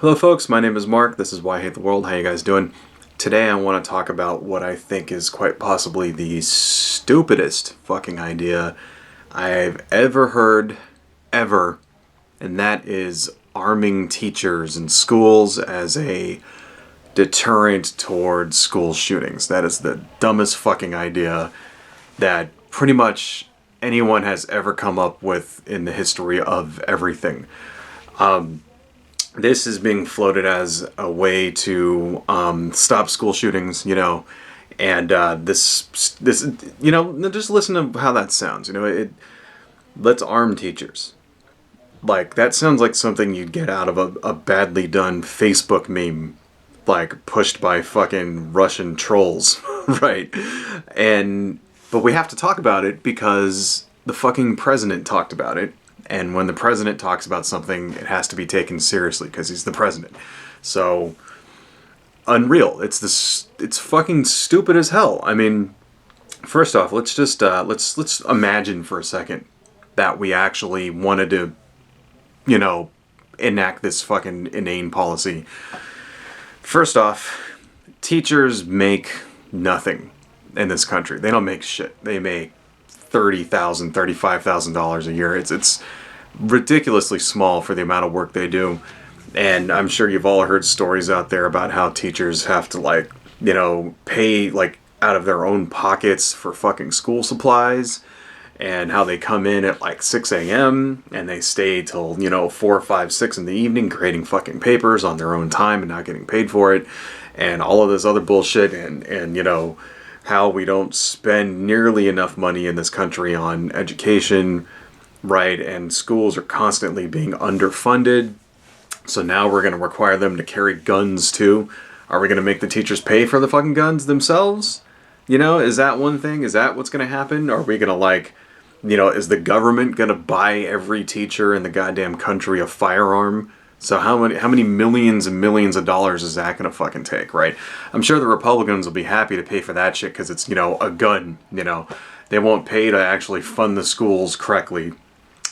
Hello folks, my name is Mark, this is Why I Hate the World, how you guys doing? Today I want to talk about what I think is quite possibly the stupidest fucking idea I've ever heard, ever, and that is arming teachers in schools as a deterrent towards school shootings. That is the dumbest fucking idea that pretty much anyone has ever come up with in the history of everything. This is being floated as a way to stop school shootings, and just listen to how that sounds. Let's arm teachers. Like, that sounds like something you'd get out of a badly done Facebook meme, like pushed by fucking Russian trolls, right? But we have to talk about it because the fucking president talked about it. And when the president talks about something, it has to be taken seriously because he's the president. So, unreal. It's fucking stupid as hell. I mean, first off, let's just let's imagine for a second that we actually wanted to, enact this fucking inane policy. First off, teachers make nothing in this country. They don't make shit. They make $30,000, $35,000 a year. It's ridiculously small for the amount of work they do. And I'm sure you've all heard stories out there about how teachers have to pay out of their own pockets for fucking school supplies, and how they come in at 6 a.m. and they stay till 4, 5, 6 in the evening grading fucking papers on their own time and not getting paid for it, and all of this other bullshit, and how we don't spend nearly enough money in this country on education, right? And schools are constantly being underfunded. So now we're going to require them to carry guns too. Are we going to make the teachers pay for the fucking guns themselves? Is that one thing? Is that what's going to happen? Are we going to is the government going to buy every teacher in the goddamn country a firearm? So how many millions and millions of dollars is that going to fucking take, right? I'm sure the Republicans will be happy to pay for that shit because it's, a gun, They won't pay to actually fund the schools correctly,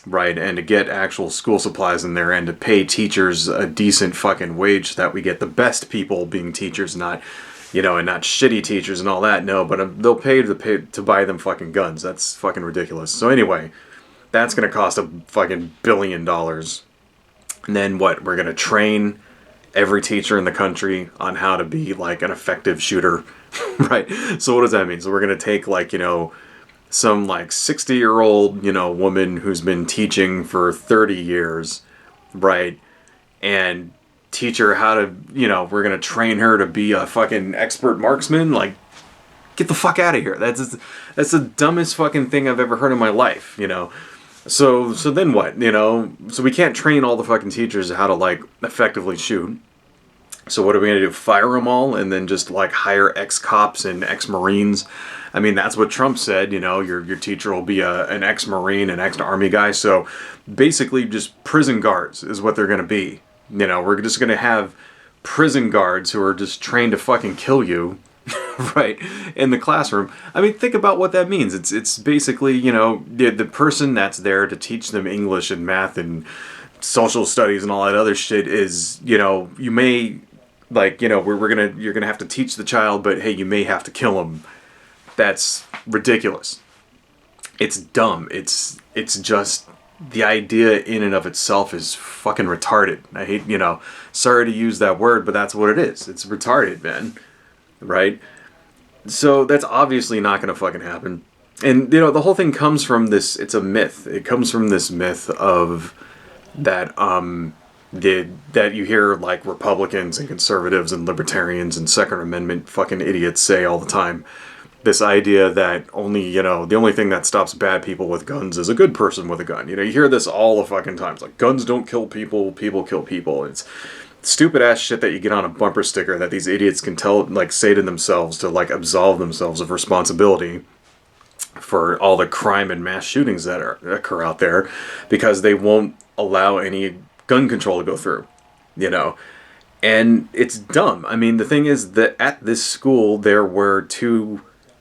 right? And to get actual school supplies in there and to pay teachers a decent fucking wage so that we get the best people being teachers, not, and not shitty teachers and all that. No, but they'll pay to buy them fucking guns. That's fucking ridiculous. So anyway, that's going to cost a fucking $1 billion. And then what? We're going to train every teacher in the country on how to be an effective shooter, right? So what does that mean? So we're going to take some 60-year-old, woman who's been teaching for 30 years, right? And teach her how to, we're going to train her to be a fucking expert marksman. Get the fuck out of here. That's the dumbest fucking thing I've ever heard in my life, So then what, So we can't train all the fucking teachers how to, effectively shoot. So what are we going to do? Fire them all and then just, hire ex-cops and ex-Marines? I mean, that's what Trump said, your teacher will be an ex-Marine, an ex-Army guy. So basically just prison guards is what they're going to be. We're just going to have prison guards who are just trained to fucking kill you, right, in the classroom. I mean, think about what that means. It's basically, the person that's there to teach them English and math and social studies and all that other shit is, you may, you're gonna have to teach the child, but hey, you may have to kill him. That's ridiculous. It's dumb. It's just, the idea in and of itself is fucking retarded. I hate, sorry to use that word, but that's what it is. It's retarded, man. Right? So that's obviously not going to fucking happen. And, the whole thing comes from this, it's a myth. It comes from this myth of that, that you hear Republicans and conservatives and libertarians and Second Amendment fucking idiots say all the time. This idea that only, the only thing that stops bad people with guns is a good person with a gun. You hear this all the fucking times. Guns don't kill people, people kill people. It's stupid ass shit that you get on a bumper sticker that these idiots can say to themselves to absolve themselves of responsibility for all the crime and mass shootings that occur out there because they won't allow any gun control to go through, And it's dumb. I mean, the thing is that at this school there were 2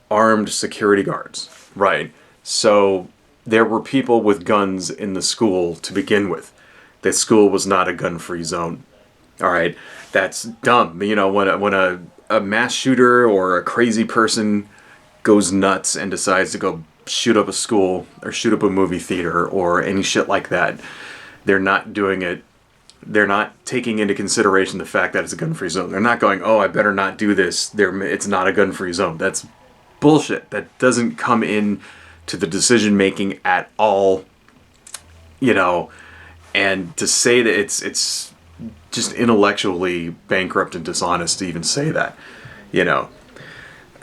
armed security guards, right? So there were people with guns in the school to begin with. The school was not a gun-free zone. All right, that's dumb. You know, when a mass shooter or a crazy person goes nuts and decides to go shoot up a school or shoot up a movie theater or any shit like that, they're not doing it. They're not taking into consideration the fact that it's a gun-free zone. They're not going, "Oh, I better not do this. It's not a gun-free zone." That's bullshit. That doesn't come in to the decision making at all. You know, and to say that it's just intellectually bankrupt and dishonest to even say that. You know,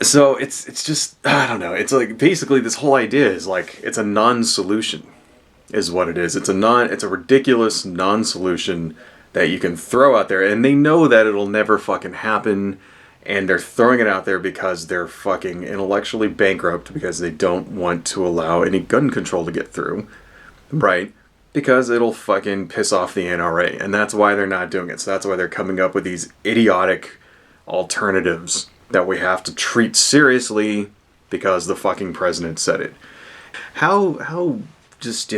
so it's just, I don't know. It's like basically this whole idea is like it's a non-solution, is what it is. It's a ridiculous non-solution that you can throw out there, and they know that it'll never fucking happen, and they're throwing it out there because they're fucking intellectually bankrupt because they don't want to allow any gun control to get through, right? Because it'll fucking piss off the NRA, and that's why they're not doing it. So that's why they're coming up with these idiotic alternatives that we have to treat seriously because the fucking president said it. How just,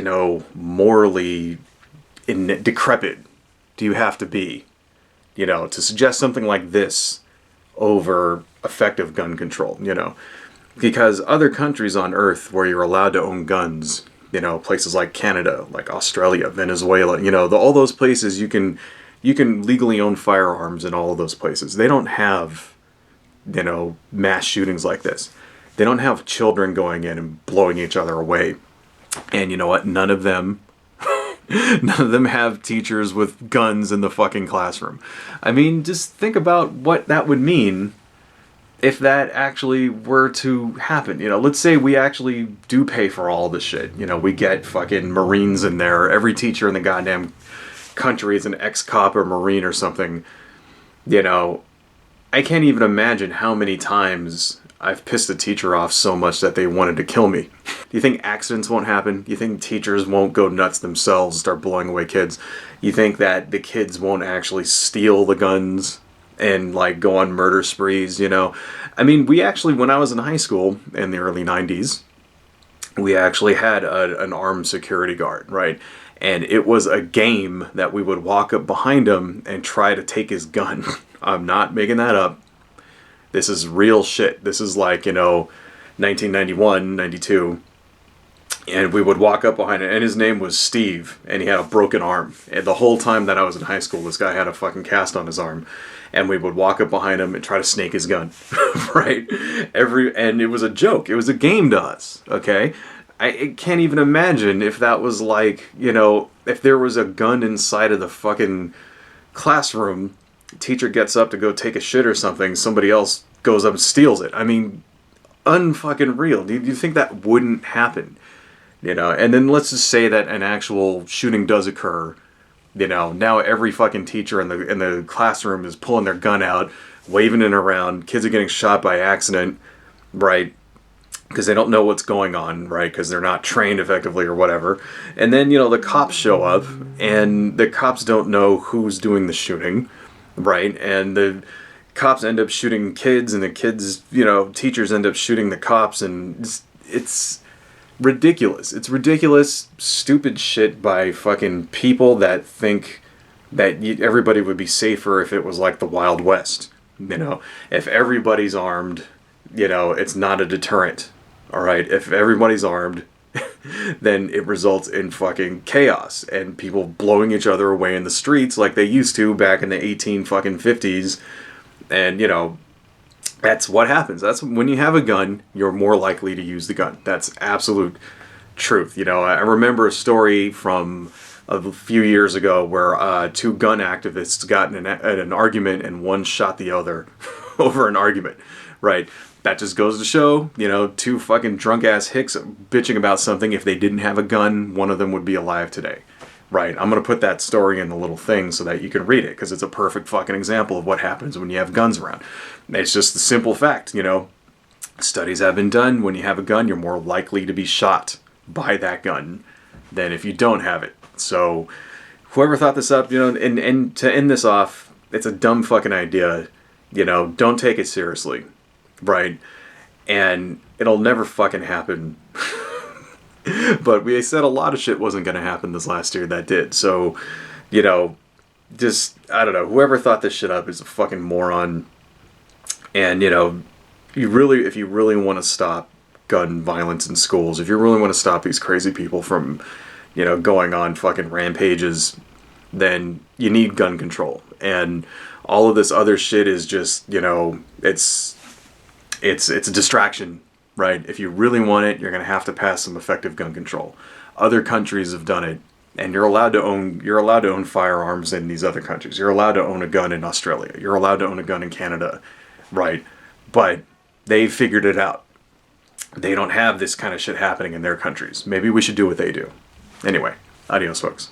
morally decrepit do you have to be, to suggest something like this over effective gun control, Because other countries on Earth where you're allowed to own guns, places like Canada, like Australia, Venezuela, all those places you can legally own firearms in all of those places. They don't have, mass shootings like this. They don't have children going in and blowing each other away. And you know what? None of them have teachers with guns in the fucking classroom. I mean, just think about what that would mean if that actually were to happen. Let's say we actually do pay for all this shit. We get fucking Marines in there. Every teacher in the goddamn country is an ex-cop or Marine or something. I can't even imagine how many times I've pissed a teacher off so much that they wanted to kill me. Do you think accidents won't happen? Do you think teachers won't go nuts themselves and start blowing away kids? You think that the kids won't actually steal the guns and go on murder sprees, I mean, we actually, when I was in high school in the early 90s, we actually had an armed security guard, right? And it was a game that we would walk up behind him and try to take his gun. I'm not making that up. This is real shit. This is 1991, 92. And we would walk up behind it, and his name was Steve, and he had a broken arm. And the whole time that I was in high school, this guy had a fucking cast on his arm. And we would walk up behind him and try to snake his gun, right? And it was a joke. It was a game to us, okay? I can't even imagine if that was if there was a gun inside of the fucking classroom, teacher gets up to go take a shit or something, somebody else goes up and steals it. I mean, unfucking real. Do you think that wouldn't happen? And then let's just say that an actual shooting does occur. Now every fucking teacher in the classroom is pulling their gun out, waving it around. Kids are getting shot by accident, right? Because they don't know what's going on, right? Because they're not trained effectively or whatever. And then, the cops show up, and the cops don't know who's doing the shooting, right? And the cops end up shooting kids, and the kids, teachers end up shooting the cops, and it's ridiculous. It's ridiculous, stupid shit by fucking people that think that everybody would be safer if it was like the Wild West. If everybody's armed, it's not a deterrent. All right, if everybody's armed, then it results in fucking chaos and people blowing each other away in the streets like they used to back in the 1850s. And that's what happens. That's when you have a gun, you're more likely to use the gun. That's absolute truth. I remember a story from a few years ago where two gun activists got in an argument and one shot the other over an argument, right? That just goes to show, two fucking drunk-ass hicks bitching about something. If they didn't have a gun, one of them would be alive today. Right, I'm going to put that story in the little thing so that you can read it, because it's a perfect fucking example of what happens when you have guns around. It's just the simple fact, Studies have been done. When you have a gun, you're more likely to be shot by that gun than if you don't have it. So, whoever thought this up, and to end this off, it's a dumb fucking idea. Don't take it seriously. Right? And it'll never fucking happen. But we said a lot of shit wasn't going to happen this last year that did. So, just, I don't know, whoever thought this shit up is a fucking moron. And, you know, if you really want to stop gun violence in schools, if you really want to stop these crazy people from, you know, going on fucking rampages, then you need gun control. And all of this other shit is just, you know, it's a distraction, right? If you really want it, you're going to have to pass some effective gun control. Other countries have done it, and you're allowed to own firearms in these other countries. You're allowed to own a gun in Australia. You're allowed to own a gun in Canada, right? But they figured it out. They don't have this kind of shit happening in their countries. Maybe we should do what they do. Anyway, adios, folks.